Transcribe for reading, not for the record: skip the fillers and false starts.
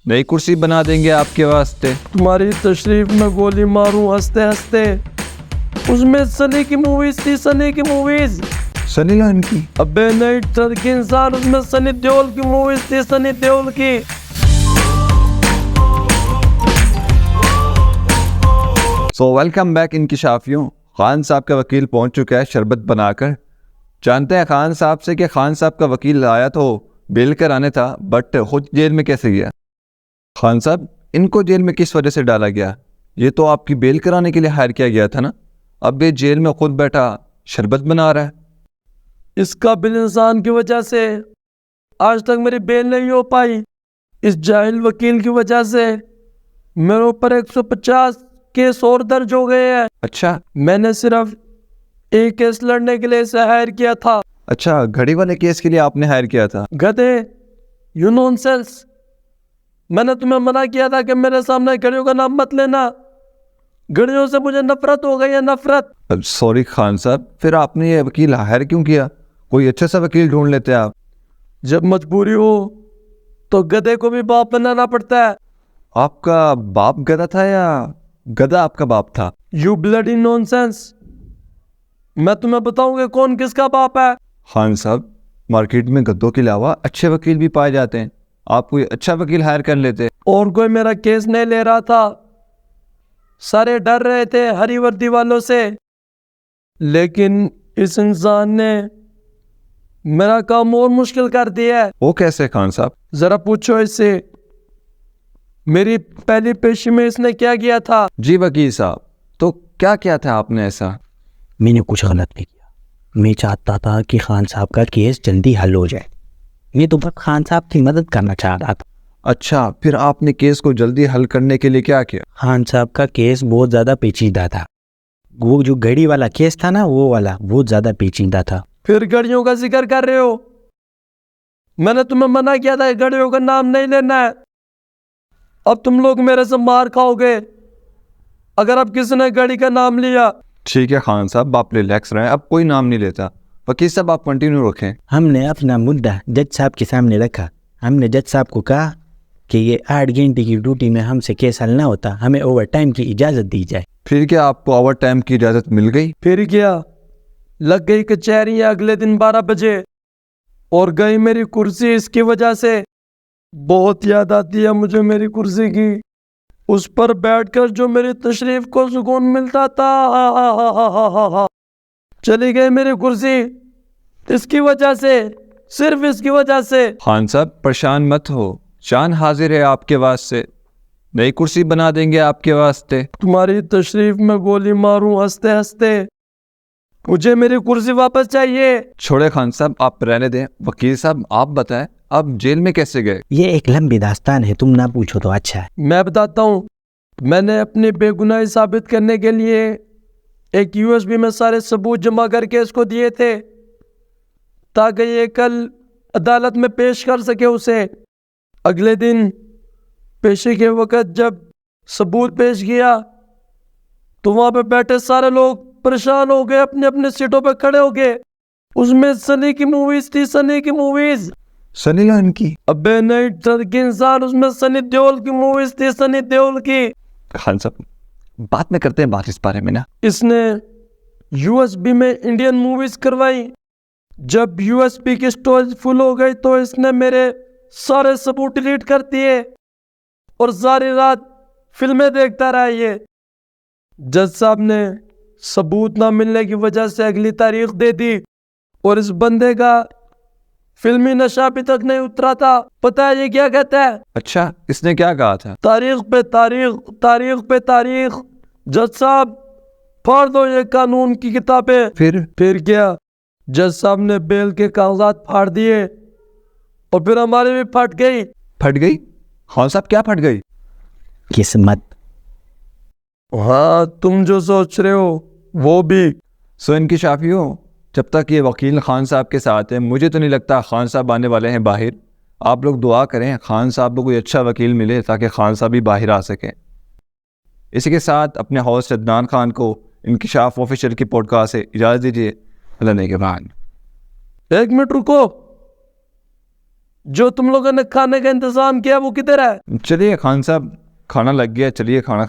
नई कुर्सी बना देंगे आपके वास्ते। तुम्हारी तशरीफ में गोली मारूं हंसते हंसते। उसमें सनी की मूवीज थी, सनी की मूवीज। सनी लियोन की? अबे नहीं टर्क इंसान, उसमें सनी देओल की मूवीज थी, सनी देओल की। सो वेलकम बैक इंकिशाफियों। खान साहब का वकील पहुंच चुका है शरबत बनाकर। जानते हैं खान साहब से कि खान साहब का वकील आया तो बेल कराने था, बट खुद जेल में कैसे गया। खान साहब, इनको जेल में किस वजह से डाला गया? ये तो आपकी बेल कराने के लिए हायर किया गया था ना। अब ये जेल में खुद बैठा शरबत बना रहा है। इस काबिल इंसान की वजह से आज तक मेरी बेल नहीं हो पाई। इस जाहिल वकील की वजह से मेरे ऊपर 150 केस और दर्ज हो गए हैं। अच्छा, मैंने सिर्फ एक केस लड़ने के लिए इसे हायर किया था। अच्छा, घड़ी वाले केस के लिए आपने हायर किया था? गधे, यू नॉनसेंस। मैंने तुम्हें मना किया था कि मेरे सामने घड़ियों का नाम मत लेना। घड़ियों से मुझे नफरत हो गई है, नफरत। सॉरी खान साहब, फिर आपने ये वकील हायर क्यों किया? कोई अच्छा सा वकील ढूंढ लेते आप। जब मजबूरी हो तो गधे को भी बाप बनाना पड़ता है। आपका बाप गधा था या गधा आपका बाप था? You bloody nonsense. मैं तुम्हें बताऊंगा कौन किसका बाप है। खान साहब, मार्केट में गद्दों के अलावा अच्छे वकील भी पाए जाते हैं। आप कोई अच्छा वकील हायर कर लेते। और कोई मेरा केस नहीं ले रहा था। सारे डर रहे थे हरी वर्दी वालों से, लेकिन इस इंसान ने मेरा काम और मुश्किल कर दिया है। वो कैसे खान साहब? जरा पूछो इससे मेरी पहली पेशी में इसने क्या किया था। जी वकील साहब, तो क्या क्या था आपने ऐसा? मैंने कुछ गलत नहीं किया। मैं चाहता था कि खान साहब का केस जल्दी हल हो जाए। मैं तो बस खान साहब की मदद करना चाह रहा था। अच्छा, फिर आपने केस को जल्दी हल करने के लिए क्या किया? खान साहब का केस बहुत ज़्यादा पेचीदा था। वो जो घड़ी वाला केस था ना, वो वाला बहुत ज़्यादा पेचीदा था। फिर घड़ियों का जिक्र कर रहे हो? मैंने तुम्हें मना किया था घड़ियों का नाम नहीं लेना है। अब तुम लोग मेरे से मार खाओगे अगर अब किसी ने घड़ी का नाम लिया। ठीक है खान साहब, आप रिलैक्स रहें, अब कोई नाम नहीं लेता। वकील साहब, आप कंटिन्यू रखें। हमने अपना मुद्दा जज साहब के सामने रखा। हमने जज साहब को कहा कि ये 8 घंटे की ड्यूटी में हमसे केस हल ना होता, हमें ओवर टाइम की इजाज़त दी जाए। फिर क्या आपको ओवर टाइम की इजाज़त मिल गई? फिर क्या, लग गई कचहरी अगले दिन 12 बजे और गई मेरी कुर्सी इसकी वजह से। बहुत याद आती है मुझे मेरी कुर्सी की। उस पर बैठकर जो मेरी तशरीफ को सुकून मिलता था। चली गई मेरी कुर्सी इसकी वजह से, सिर्फ इसकी वजह से। खान साहब, परेशान मत हो, जान हाजिर है आपके वास्ते। नई कुर्सी बना देंगे आपके वास्ते। तुम्हारी तशरीफ में गोली मारूं हंसते हंसते। मुझे मेरी कुर्सी वापस चाहिए। छोड़े खान साहब, आप रहने दें। वकील साहब, आप बताएं, आप जेल में कैसे गए? ये एक लंबी दास्तान है, तुम ना पूछो तो अच्छा है। मैं बताता हूँ। मैंने अपनी बेगुनाही साबित करने के लिए एक यूएसबी में सारे सबूत जमा करके इसको दिए थे ताकि ये कल अदालत में पेश कर सके उसे। अगले दिन पेशी के वक्त जब सबूत पेश किया तो वहां पे बैठे सारे लोग परेशान हो गए, अपने अपने सीटों पे खड़े हो गए। उसमें सनी की मूवीज थी, सनी की मूवीज। सनी लियोन की? अबे नहीं टर्क इंसान, उसमें सनी देओल की मूवीज थी, सनी देओल की। खान साहब, बात में करते हैं बात इस बारे में ना। इसने यूएसबी में इंडियन मूवीज करवाई। जब यूएसबी की स्टोरेज फुल हो गई तो इसने मेरे सारे सबूत डिलीट कर दिए और सारी रात फिल्में देखता रहा ये। जज साहब ने सबूत ना मिलने की वजह से अगली तारीख दे दी और इस बंदे का फिल्मी नशा अभी तक नहीं उतरा था। पता है ये क्या कहता है? अच्छा, इसने क्या कहा था? तारीख पे तारीख, तारीख पे तारीख। जज साहब, फाड़ दो ये कानून की किताबें। फिर क्या, जज साहब ने बेल के कागजात फाड़ दिए और फिर हमारी भी फट गई। फट गई? खान साहब, क्या फट गई? किस्मत। हाँ, तुम जो सोच रहे हो वो भी। सो इंकिशाफियों, जब तक ये वकील खान साहब के साथ है, मुझे तो नहीं लगता खान साहब आने वाले हैं बाहर। आप लोग दुआ करें खान साहब को कोई अच्छा वकील मिले ताकि खान साहब भी बाहर आ सकें। इसी के साथ अपने होस्ट अदनान खान को इंकिशाफ ऑफिशियल की पॉडकास्ट से इजाज़त दीजिए। अल्लाह ने के बाद। एक मिनट रुको। जो तुम लोगों ने खाने का इंतजाम किया वो किधर है? चलिए खान साहब, खाना लग गया, चलिए खाना